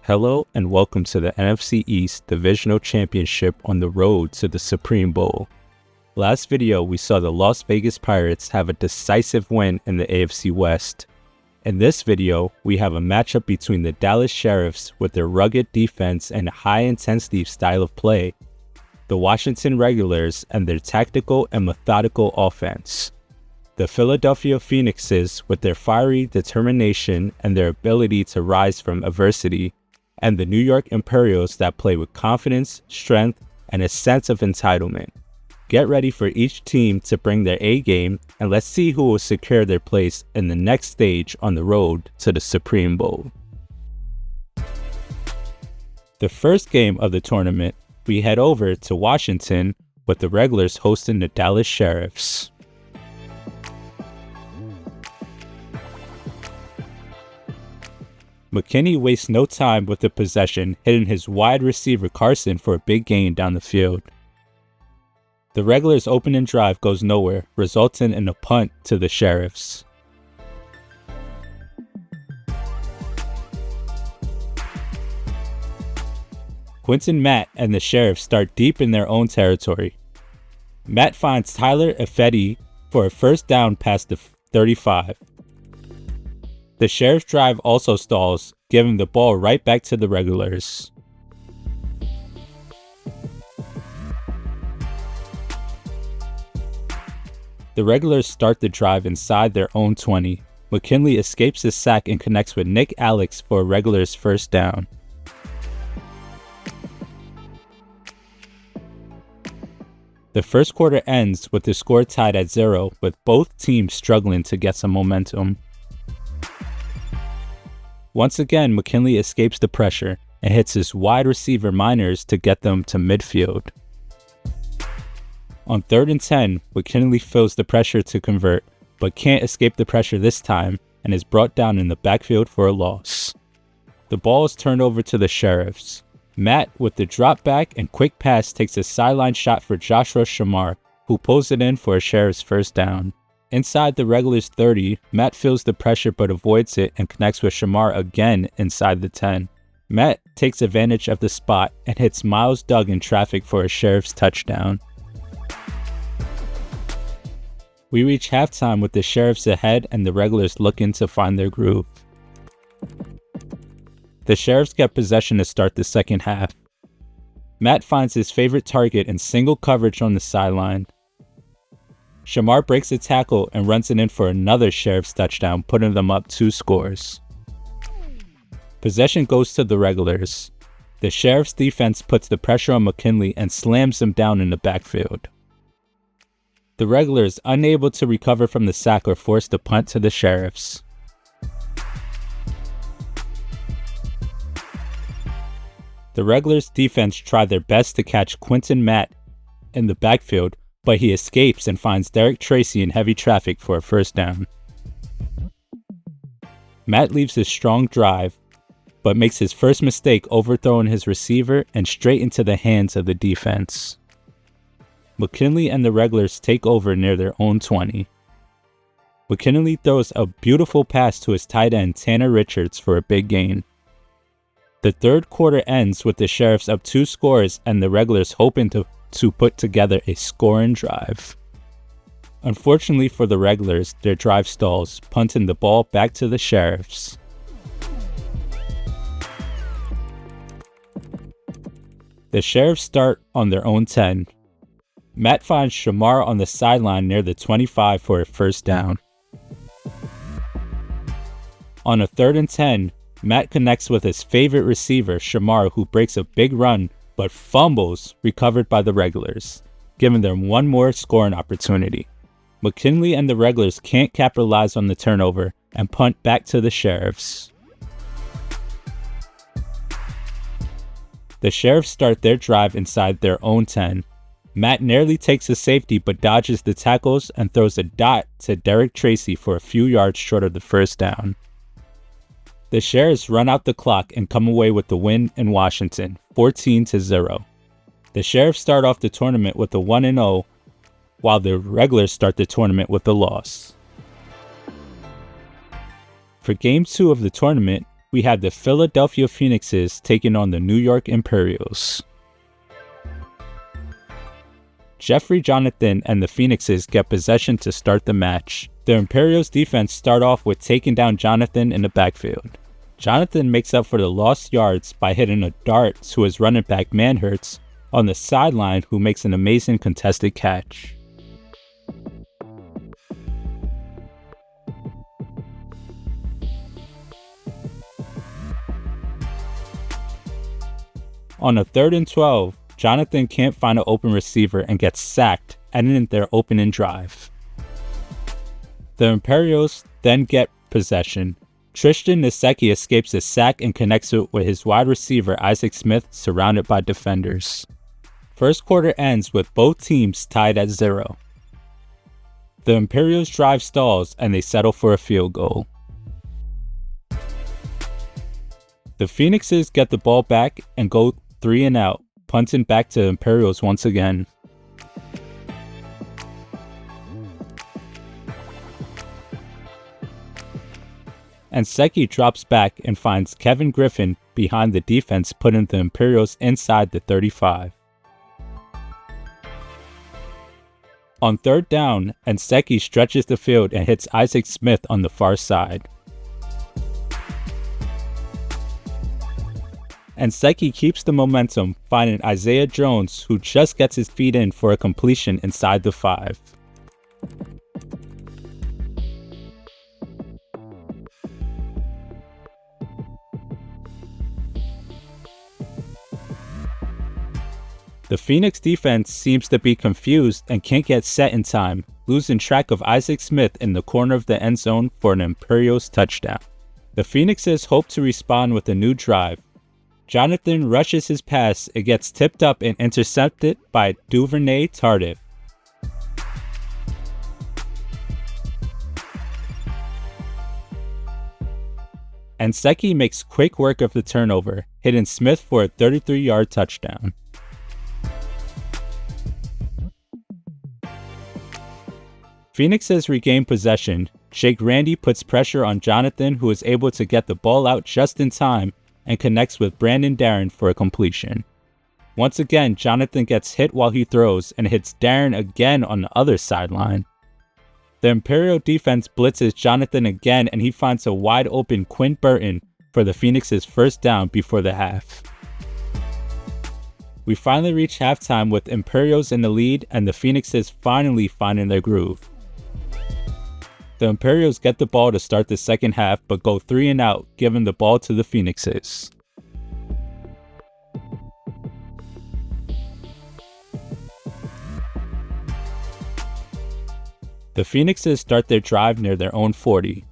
Hello and welcome to the NFC East Divisional Championship on the road to the Supreme Bowl. Last video we saw the Las Vegas Pirates have a decisive win in the AFC West. In this video, we have a matchup between the Dallas Sheriffs with their rugged defense and high-intensity style of play, the Washington Regulars and their tactical and methodical offense, the Philadelphia Phoenixes with their fiery determination and their ability to rise from adversity, and the New York Imperials that play with confidence, strength, and a sense of entitlement. Get ready for each team to bring their A game, and let's see who will secure their place in the next stage on the road to the Supreme Bowl. The first game of the tournament, we head over to Washington with the Regulars hosting the Dallas Sheriffs. McKinney wastes no time with the possession, hitting his wide receiver Carson for a big gain down the field. The Regulars' opening drive goes nowhere, resulting in a punt to the Sheriffs. Quinton Matt and the Sheriffs start deep in their own territory. Matt finds Tyler Effetti for a first down past the 35. The Sheriff's drive also stalls, giving the ball right back to the Regulars. The Regulars start the drive inside their own 20. McKinley escapes his sack and connects with Nick Alex for a Regulars first down. The first quarter ends with the score tied at 0, with both teams struggling to get some momentum. Once again, McKinley escapes the pressure and hits his wide receiver Miners to get them to midfield. On 3rd and 10, McKinley feels the pressure to convert, but can't escape the pressure this time and is brought down in the backfield for a loss. The ball is turned over to the Sheriffs. Matt, with the drop back and quick pass, takes a sideline shot for Joshua Shamar, who pulls it in for a Sheriff's first down. Inside the Regulars 30, Matt feels the pressure but avoids it and connects with Shamar again inside the 10. Matt takes advantage of the spot and hits Miles Doug in traffic for a Sheriff's touchdown. We reach halftime with the Sheriffs ahead and the Regulars looking to find their groove. The Sheriffs get possession to start the second half. Matt finds his favorite target in single coverage on the sideline. Shamar breaks a tackle and runs it in for another Sheriff's touchdown, putting them up 2 scores. Possession goes to the Regulars. The Sheriff's defense puts the pressure on McKinley and slams him down in the backfield. The Regulars, unable to recover from the sack, are forced to punt to the Sheriffs. The Regulars' defense try their best to catch Quinton Matt in the backfield, but he escapes and finds Derek Tracy in heavy traffic for a first down. Matt leaves his strong drive, but makes his first mistake overthrowing his receiver and straight into the hands of the defense. McKinley and the Regulars take over near their own 20. McKinley throws a beautiful pass to his tight end Tanner Richards for a big gain. The third quarter ends with the Sheriffs up 2 scores and the Regulars hoping to put together a scoring drive. Unfortunately for the Regulars, their drive stalls, punting the ball back to the Sheriffs. The Sheriffs start on their own 10. Matt finds Shamar on the sideline near the 25 for a first down. On a 3rd and 10, Matt connects with his favorite receiver, Shamar, who breaks a big run but fumbles, recovered by the Regulars, giving them one more scoring opportunity. McKinley and the Regulars can't capitalize on the turnover and punt back to the Sheriffs. The Sheriffs start their drive inside their own 10. Matt nearly takes a safety but dodges the tackles and throws a dot to Derek Tracy for a few yards short of the first down. The Sheriffs run out the clock and come away with the win in Washington, 14-0. The Sheriffs start off the tournament with a 1-0, while the Regulars start the tournament with a loss. For Game 2 of the tournament, we have the Philadelphia Phoenixes taking on the New York Imperials. Jeffrey Jonathan and the Phoenixes get possession to start the match. The Imperials defense start off with taking down Jonathan in the backfield. Jonathan makes up for the lost yards by hitting a dart to his running back Manhurts on the sideline, who makes an amazing contested catch. On a 3rd and 12, Jonathan can't find an open receiver and gets sacked, ending their opening drive. The Imperials then get possession. Tristan Niseki escapes a sack and connects it with his wide receiver Isaac Smith, surrounded by defenders. First quarter ends with both teams tied at 0. The Imperials drive stalls and they settle for a field goal. The Phoenixes get the ball back and go 3 and out, punting back to the Imperials once again. And Seki drops back and finds Kevin Griffin behind the defense, putting the Imperials inside the 35. On 3rd down, Anseki stretches the field and hits Isaac Smith on the far side. Anseki keeps the momentum, finding Isaiah Jones, who just gets his feet in for a completion inside the 5. The Phoenix defense seems to be confused and can't get set in time, losing track of Isaac Smith in the corner of the end zone for an Imperials touchdown. The Phoenixes hope to respond with a new drive. Jonathan rushes his pass, it gets tipped up and intercepted by Duvernay Tardif. Anseki makes quick work of the turnover, hitting Smith for a 33-yard touchdown. Phoenixes regain possession. Jake Randy puts pressure on Jonathan, who is able to get the ball out just in time and connects with Brandon Darren for a completion. Once again, Jonathan gets hit while he throws and hits Darren again on the other sideline. The Imperial defense blitzes Jonathan again and he finds a wide open Quinn Burton for the Phoenix's first down before the half. We finally reach halftime with Imperials in the lead and the Phoenixes finally finding their groove. The Imperials get the ball to start the second half but go 3 and out, giving the ball to the Phoenixes. The Phoenixes start their drive near their own 40.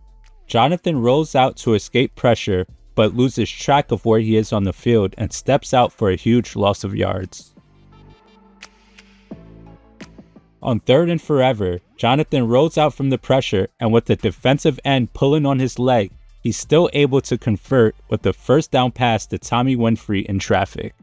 Jonathan rolls out to escape pressure but loses track of where he is on the field and steps out for a huge loss of yards. On 3rd and forever, Jonathan rolls out from the pressure and with the defensive end pulling on his leg, he's still able to convert with the first down pass to Tommy Winfrey in traffic.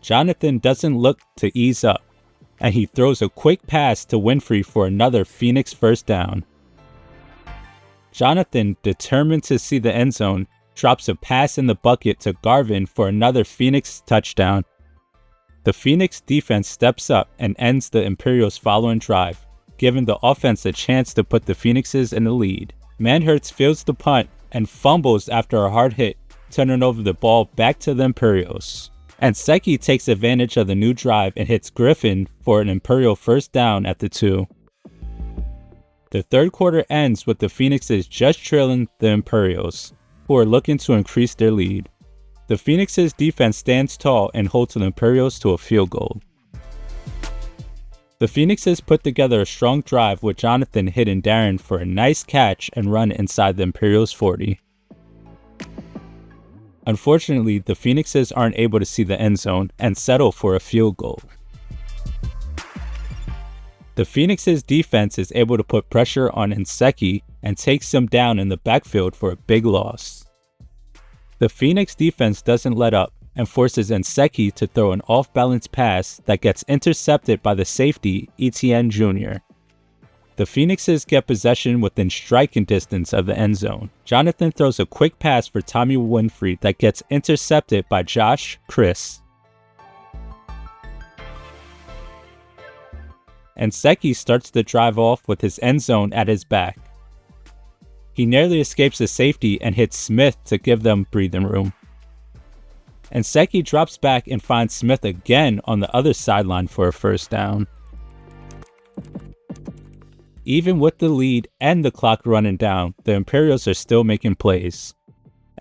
Jonathan doesn't look to ease up, and he throws a quick pass to Winfrey for another Phoenix first down. Jonathan, determined to see the end zone, drops a pass in the bucket to Garvin for another Phoenix touchdown. The Phoenix defense steps up and ends the Imperials' following drive, giving the offense a chance to put the Phoenixes in the lead. Manhurts fields the punt and fumbles after a hard hit, turning over the ball back to the Imperials. Anseki takes advantage of the new drive and hits Griffin for an Imperial first down at the 2. The third quarter ends with the Phoenixes just trailing the Imperials, who are looking to increase their lead. The Phoenixes defense stands tall and holds the Imperials to a field goal. The Phoenixes put together a strong drive with Jonathan hitting Darren for a nice catch and run inside the Imperials' 40. Unfortunately, the Phoenixes aren't able to see the end zone and settle for a field goal. The Phoenixes defense is able to put pressure on Anseki and takes him down in the backfield for a big loss. The Phoenix defense doesn't let up and forces Nseki to throw an off-balance pass that gets intercepted by the safety Etienne Jr. The Phoenixes get possession within striking distance of the end zone. Jonathan throws a quick pass for Tommy Winfrey that gets intercepted by Josh Chris. Nseki starts the drive off with his end zone at his back. He nearly escapes the safety and hits Smith to give them breathing room. Nseki drops back and finds Smith again on the other sideline for a first down. Even with the lead and the clock running down, the Imperials are still making plays.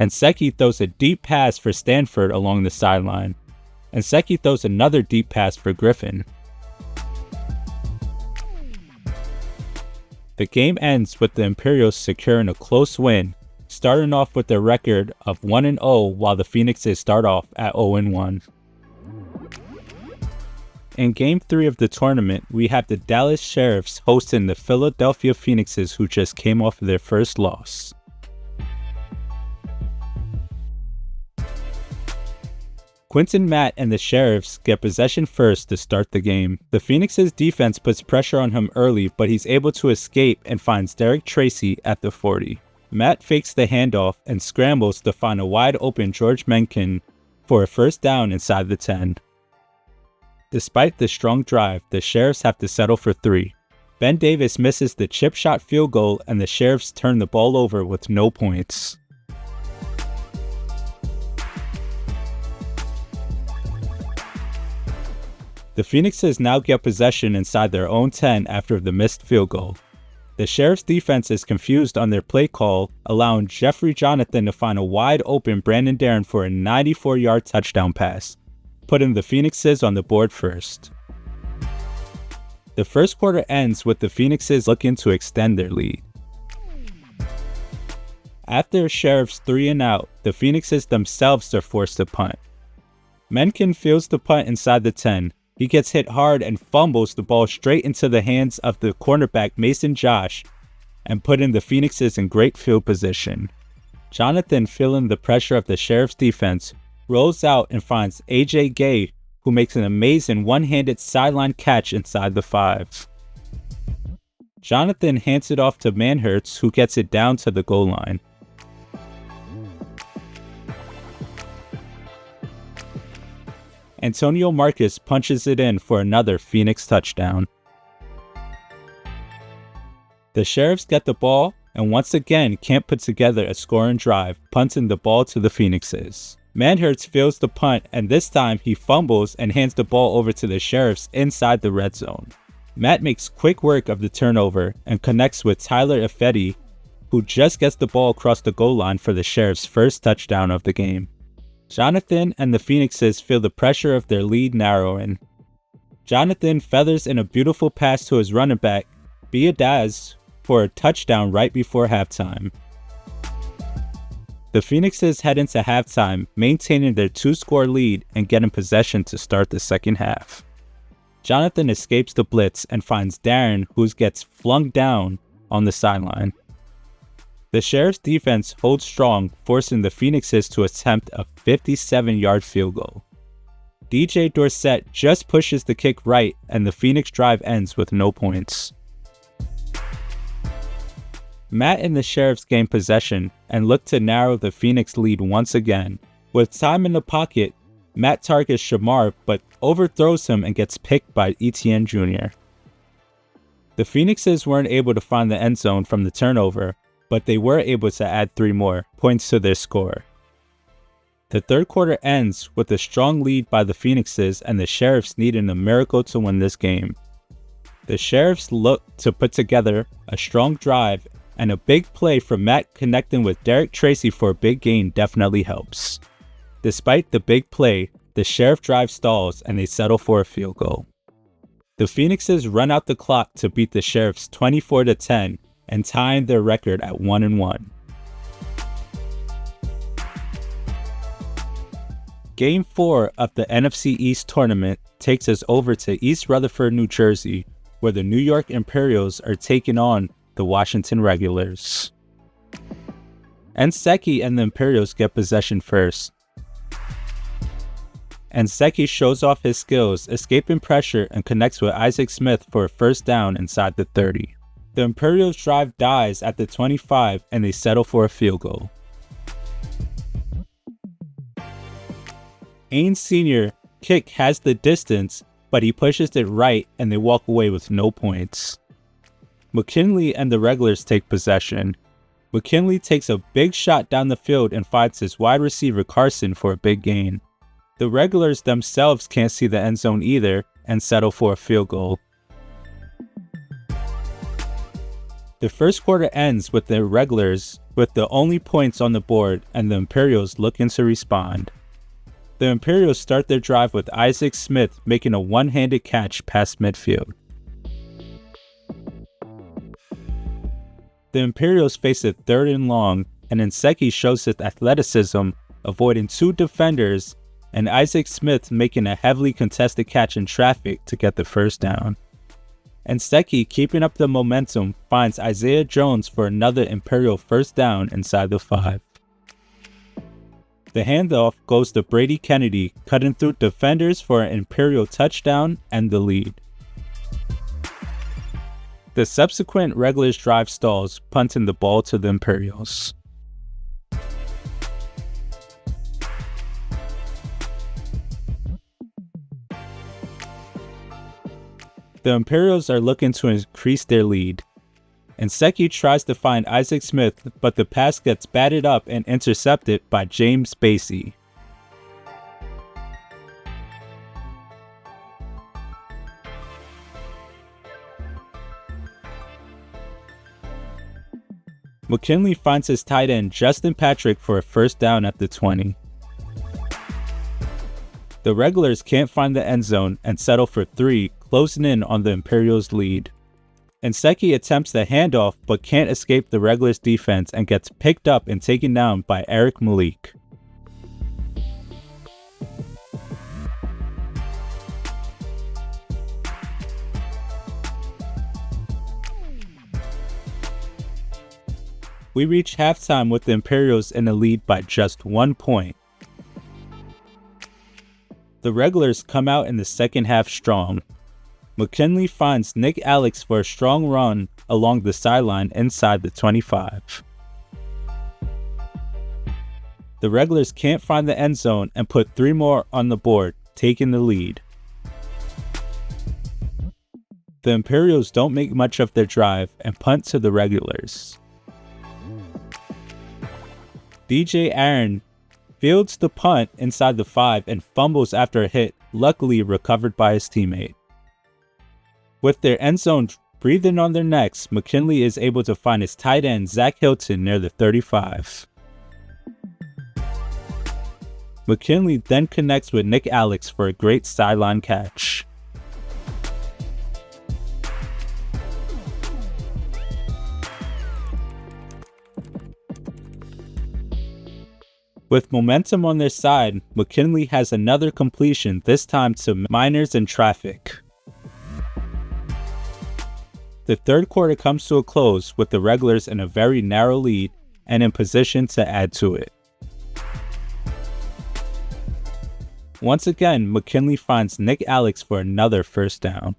Nseki throws a deep pass for Stanford along the sideline. Nseki throws another deep pass for Griffin. The game ends with the Imperials securing a close win, starting off with their record of 1-0 while the Phoenixes start off at 0-1. In Game 3 of the tournament, we have the Dallas Sheriffs hosting the Philadelphia Phoenixes, who just came off of their first loss. Quinton Matt and the Sheriffs get possession first to start the game. The Phoenixes defense puts pressure on him early, but he's able to escape and finds Derek Tracy at the 40. Matt fakes the handoff and scrambles to find a wide open George Mencken for a first down inside the 10. Despite the strong drive, the Sheriffs have to settle for 3. Ben Davis misses the chip shot field goal and the Sheriffs turn the ball over with no points. The Phoenixes now get possession inside their own 10 after the missed field goal. The Sheriffs defense is confused on their play call, allowing Jeffrey Jonathan to find a wide open Brandon Darren for a 94-yard touchdown pass, putting the Phoenixes on the board first. The first quarter ends with the Phoenixes looking to extend their lead. After Sheriff's 3 and out, the Phoenixes themselves are forced to punt. Mencken fields the punt inside the 10. He gets hit hard and fumbles the ball straight into the hands of the cornerback Mason Josh and putting the Phoenixes in great field position. Jonathan, feeling the pressure of the Sheriff's defense, rolls out and finds AJ Gay, who makes an amazing one-handed sideline catch inside the 5. Jonathan hands it off to Manhertz, who gets it down to the goal line. Antonio Marcus punches it in for another Phoenix touchdown. The Sheriffs get the ball and once again can't put together a scoring drive, punting the ball to the Phoenixes. Manhertz fails the punt, and this time he fumbles and hands the ball over to the Sheriffs inside the red zone. Matt makes quick work of the turnover and connects with Tyler Ifedi, who just gets the ball across the goal line for the Sheriffs' first touchdown of the game. Jonathan and the Phoenixes feel the pressure of their lead narrowing. Jonathan feathers in a beautiful pass to his running back, Biadaz, for a touchdown right before halftime. The Phoenixes head into halftime, maintaining their 2-score lead and getting possession to start the second half. Jonathan escapes the blitz and finds Darren, who gets flung down on the sideline. The Sheriffs defense holds strong, forcing the Phoenixes to attempt a 57-yard field goal. DJ Dorsett just pushes the kick right, and the Phoenix drive ends with no points. Matt and the Sheriffs gain possession and look to narrow the Phoenix lead once again. With time in the pocket, Matt targets Shamar but overthrows him and gets picked by Etienne Jr. The Phoenixes weren't able to find the end zone from the turnover, but they were able to add 3 more points to their score. The third quarter ends with a strong lead by the Phoenixes and the Sheriffs needing a miracle to win this game. The Sheriffs look to put together a strong drive, and a big play from Matt connecting with Derek Tracy for a big gain definitely helps. Despite the big play, the Sheriff drive stalls and they settle for a field goal. The Phoenixes run out the clock to beat the Sheriffs 24-10 and tying their record at 1-1. Game 4 of the NFC East tournament takes us over to East Rutherford, New Jersey, where the New York Imperials are taking on the Washington Regulars. Nseki and the Imperials get possession first. and Seki shows off his skills, escaping pressure and connects with Isaac Smith for a first down inside the 30. The Imperials' drive dies at the 25 and they settle for a field goal. Ains Sr. kick has the distance, but he pushes it right and they walk away with no points. McKinley and the regulars take possession. McKinley takes a big shot down the field and finds his wide receiver Carson for a big gain. The regulars themselves can't see the end zone either and settle for a field goal. The first quarter ends with the regulars with the only points on the board and the Imperials looking to respond. The Imperials start their drive with Isaac Smith making a one-handed catch past midfield. The Imperials face a 3rd and long, and Nseki shows his athleticism, avoiding 2 defenders, and Isaac Smith making a heavily contested catch in traffic to get the first down. Nseki, keeping up the momentum, finds Isaiah Jones for another Imperial first down inside the 5. The handoff goes to Brady Kennedy, cutting through defenders for an Imperial touchdown and the lead. The subsequent regulars drive stalls, punting the ball to the Imperials. The Imperials are looking to increase their lead. Nseki tries to find Isaac Smith, but the pass gets batted up and intercepted by James Basie. McKinley finds his tight end Justin Patrick for a first down at the 20. The regulars can't find the end zone and settle for 3, closing in on the Imperials' lead. Nseki attempts the handoff but can't escape the regulars' defense and gets picked up and taken down by Eric Malik. We reach halftime with the Imperials in the lead by just 1 point. The regulars come out in the second half strong. McKinley finds Nick Alex for a strong run along the sideline inside the 25. The regulars can't find the end zone and put 3 more on the board, taking the lead. The Imperials don't make much of their drive and punt to the regulars. DJ Aaron fields the punt inside the 5 and fumbles after a hit, luckily recovered by his teammate. With their end zone breathing on their necks, McKinley is able to find his tight end Zach Hilton near the 35. McKinley then connects with Nick Alex for a great sideline catch. With momentum on their side, McKinley has another completion, this time to Miners in traffic. The third quarter comes to a close with the regulars in a very narrow lead and in position to add to it. Once again, McKinley finds Nick Alex for another first down.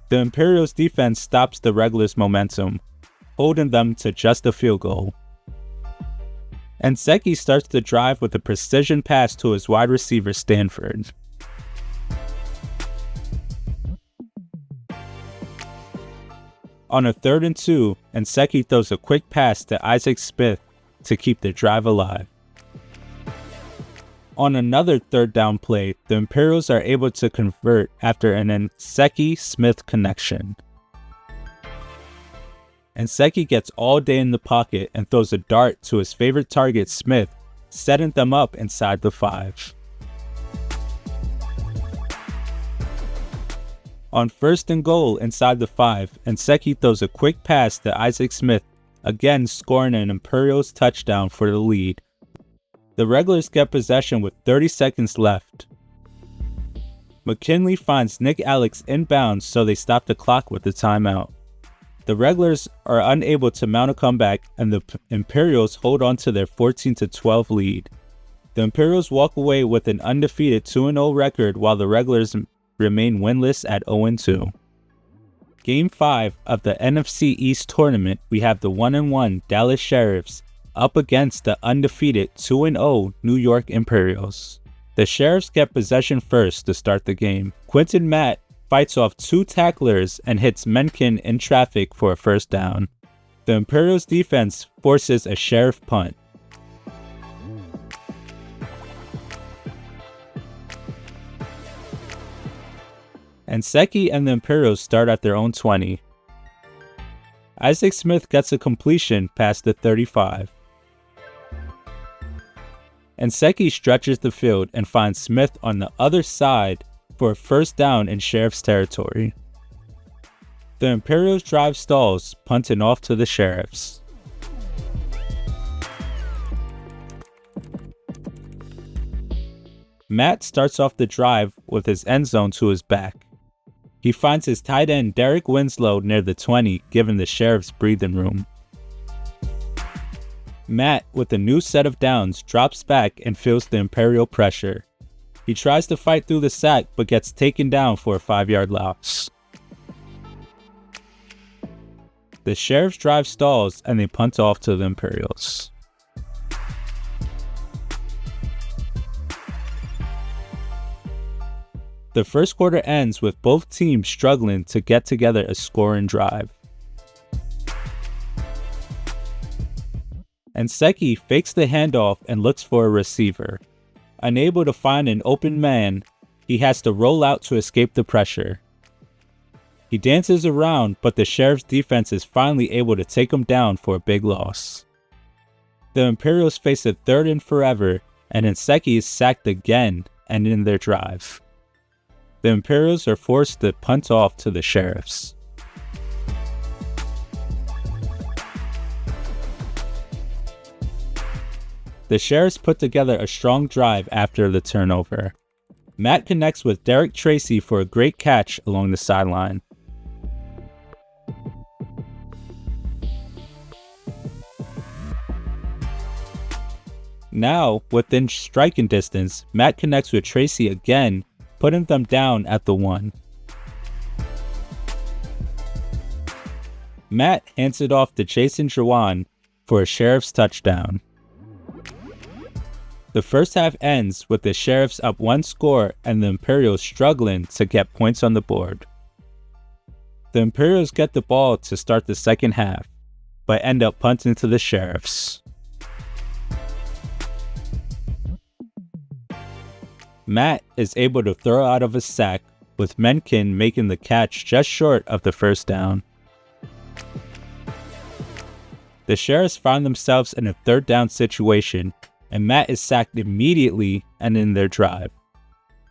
The Imperials defense stops the regulars' momentum, holding them to just a field goal. Nseki starts the drive with a precision pass to his wide receiver Stanford. On a 3rd and 2, Nseki throws a quick pass to Isaac Smith to keep the drive alive. On another 3rd down play, the Imperials are able to convert after an Nseki-Smith connection. Nseki gets all day in the pocket and throws a dart to his favorite target Smith, setting them up inside the 5. On 1st and goal inside the 5, Nseki throws a quick pass to Isaac Smith, again scoring an Imperials touchdown for the lead. The regulars get possession with 30 seconds left. McKinley finds Nick Alex inbounds, so they stop the clock with the timeout. The regulars are unable to mount a comeback, and the Imperials hold on to their 14-12 lead. The Imperials walk away with an undefeated 2-0 record, while the regulars remain winless at 0-2. Game 5 of the NFC East tournament, we have the 1-1 Dallas Sheriffs up against the undefeated 2-0 New York Imperials. The Sheriffs get possession first to start the game. Quinton Matt fights off 2 tacklers and hits Mencken in traffic for a first down. The Imperials defense forces a Sheriff punt. And Secchi and the Imperials start at their own 20. Isaac Smith gets a completion past the 35. And Secchi stretches the field and finds Smith on the other side for a first down in Sheriff's territory. The Imperials drive stalls, punting off to the Sheriffs. Matt starts off the drive with his end zone to his back. He finds his tight end Derek Winslow near the 20, giving the Sheriffs breathing room. Matt, with a new set of downs, drops back and feels the Imperial pressure. He tries to fight through the sack but gets taken down for a 5-yard loss. The Sheriffs drive stalls and they punt off to the Imperials. The first quarter ends with both teams struggling to get together a scoring drive. And Secchi fakes the handoff and looks for a receiver. Unable to find an open man, he has to roll out to escape the pressure. He dances around, but the Sheriff's defense is finally able to take him down for a big loss. The Imperials face a 3rd and forever, and then Secchi is sacked again, ending their drive. The Imperials are forced to punt off to the Sheriffs. The Sheriffs put together a strong drive after the turnover. Matt connects with Derek Tracy for a great catch along the sideline. Now, within striking distance, Matt connects with Tracy again, putting them down at the 1. Matt hands it off to Jason Jawan for a Sheriff's touchdown. The first half ends with the Sheriffs up 1 score and the Imperials struggling to get points on the board. The Imperials get the ball to start the second half, but end up punting to the Sheriffs. Matt is able to throw out of a sack, with Mencken making the catch just short of the first down. The Sheriffs find themselves in a 3rd down situation, and Matt is sacked immediately and in their drive.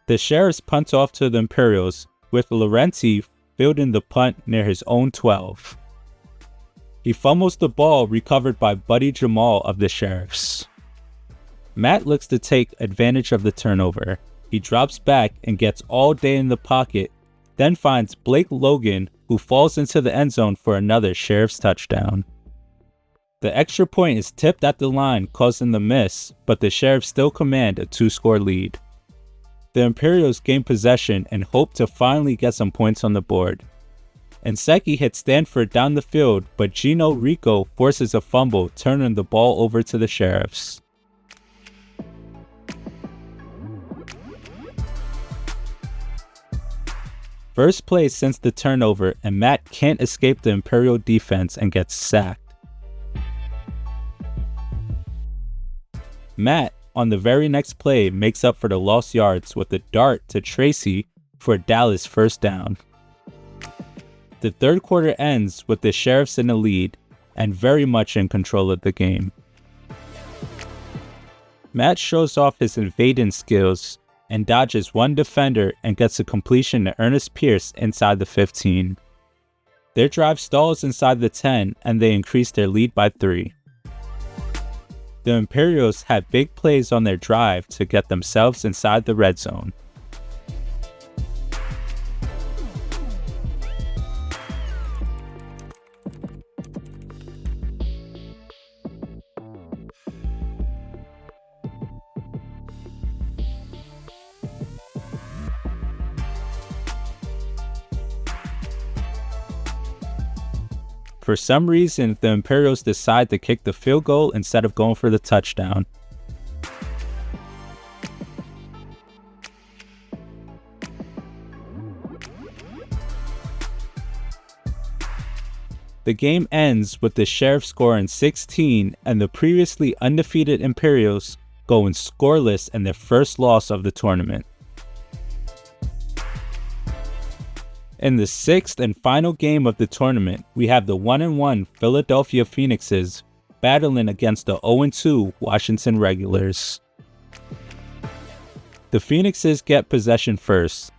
The Sheriffs punt off to the Imperials, with Laurenti fielding the punt near his own 12. He fumbles the ball recovered by Buddy Jamal of the Sheriffs. Matt looks to take advantage of the turnover. He drops back and gets all day in the pocket, then finds Blake Logan, who falls into the end zone for another Sheriffs touchdown. The extra point is tipped at the line, causing the miss, but the Sheriffs still command a 2-score lead. The Imperials gain possession and hope to finally get some points on the board. And Secchi hits Stanford down the field, but Gino Rico forces a fumble, turning the ball over to the Sheriffs. First play since the turnover, and Matt can't escape the Imperial defense and gets sacked. Matt, on the very next play, makes up for the lost yards with a dart to Tracy for a Dallas first down. The third quarter ends with the Sheriffs in the lead and very much in control of the game. Matt shows off his evading skills and dodges one defender and gets a completion to Ernest Pierce inside the 15. Their drive stalls inside the 10 and they increase their lead by 3. The Imperials had big plays on their drive to get themselves inside the red zone. For some reason, the Imperials decide to kick the field goal instead of going for the touchdown. The game ends with the Sheriffs scoring 16 and the previously undefeated Imperials going scoreless in their first loss of the tournament. In the sixth and final game of the tournament, we have the 1-1 Philadelphia Phoenixes battling against the 0-2 Washington Regulars. The Phoenixes get possession first.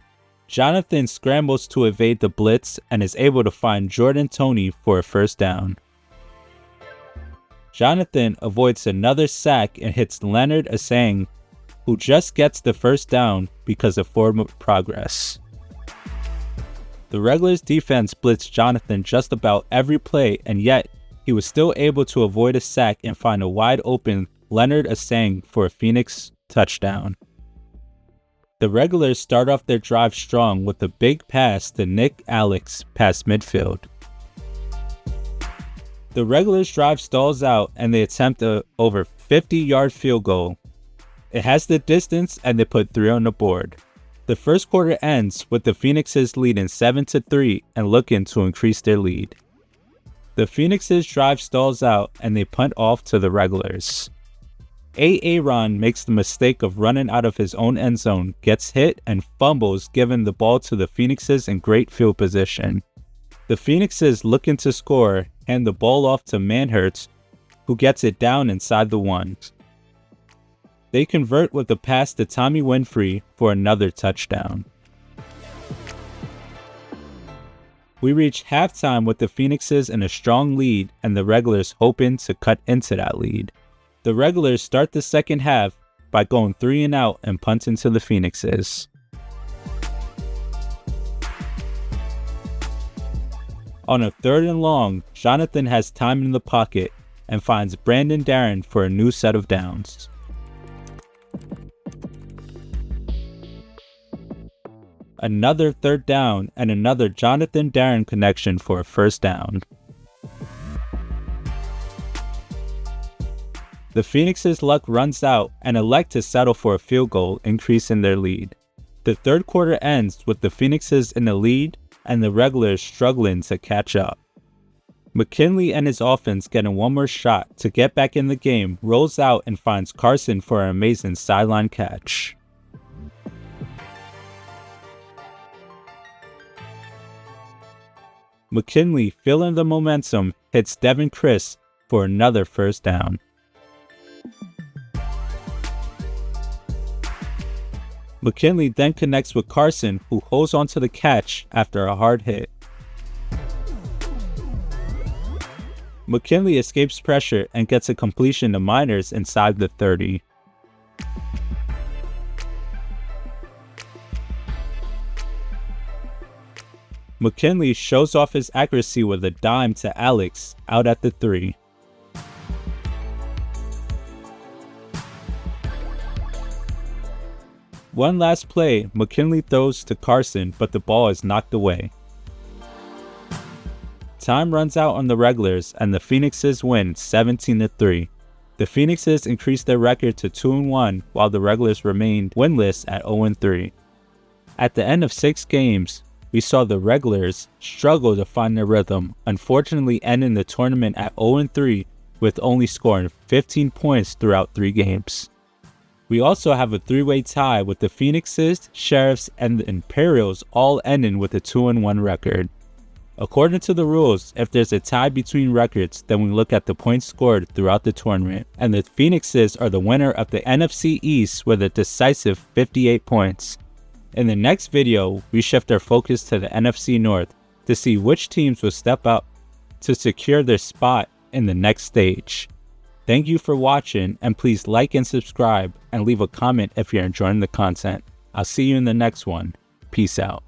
Jonathan scrambles to evade the blitz and is able to find Jordan Toney for a first down. Jonathan avoids another sack and hits Leonard Asang, who just gets the first down because of forward progress. The Regulars defense blitzed Jonathan just about every play, and yet he was still able to avoid a sack and find a wide open Leonard Asang for a Phoenix touchdown. The Regulars start off their drive strong with a big pass to Nick Alex past midfield. The Regulars drive stalls out and they attempt a over 50-yard field goal. It has the distance and they put 3 on the board. The first quarter ends with the Phoenixes leading 7-3 and looking to increase their lead. The Phoenixes drive stalls out and they punt off to the Regulars. Aaron makes the mistake of running out of his own end zone, gets hit, and fumbles, giving the ball to the Phoenixes in great field position. The Phoenixes, looking to score, hand the ball off to Manhurts, who gets it down inside the 1. They convert with a pass to Tommy Winfrey for another touchdown. We reach halftime with the Phoenixes in a strong lead and the Regulars hoping to cut into that lead. The Regulars start the second half by going 3 and out and punting to the Phoenixes. On a 3rd and long, Jonathan has time in the pocket and finds Brandon Darren for a new set of downs. Another 3rd down and another Jonathan Darren connection for a first down. The Phoenixes' luck runs out and elect to settle for a field goal, increasing their lead. The third quarter ends with the Phoenixes in the lead and the Regulars struggling to catch up. McKinley and his offense getting one more shot to get back in the game, rolls out and finds Carson for an amazing sideline catch. McKinley, feeling the momentum, hits Devin Chris for another first down. McKinley then connects with Carson, who holds onto the catch after a hard hit. McKinley escapes pressure and gets a completion to Miners inside the 30. McKinley shows off his accuracy with a dime to Alex out at the 3. One last play, McKinley throws to Carson, but the ball is knocked away. Time runs out on the Regulars and the Phoenixes win 17-3. The Phoenixes increased their record to 2-1 while the Regulars remained winless at 0-3. At the end of 6 games, we saw the Regulars struggle to find their rhythm, unfortunately ending the tournament at 0-3 with only scoring 15 points throughout 3 games. We also have a 3-way tie with the Phoenixes, Sheriffs, and the Imperials all ending with a 2-1 record. According to the rules, if there's a tie between records, then we look at the points scored throughout the tournament, and the Phoenixes are the winner of the NFC East with a decisive 58 points. In the next video, we shift our focus to the NFC North to see which teams will step up to secure their spot in the next stage. Thank you for watching, and please like and subscribe and leave a comment if you're enjoying the content. I'll see you in the next one. Peace out.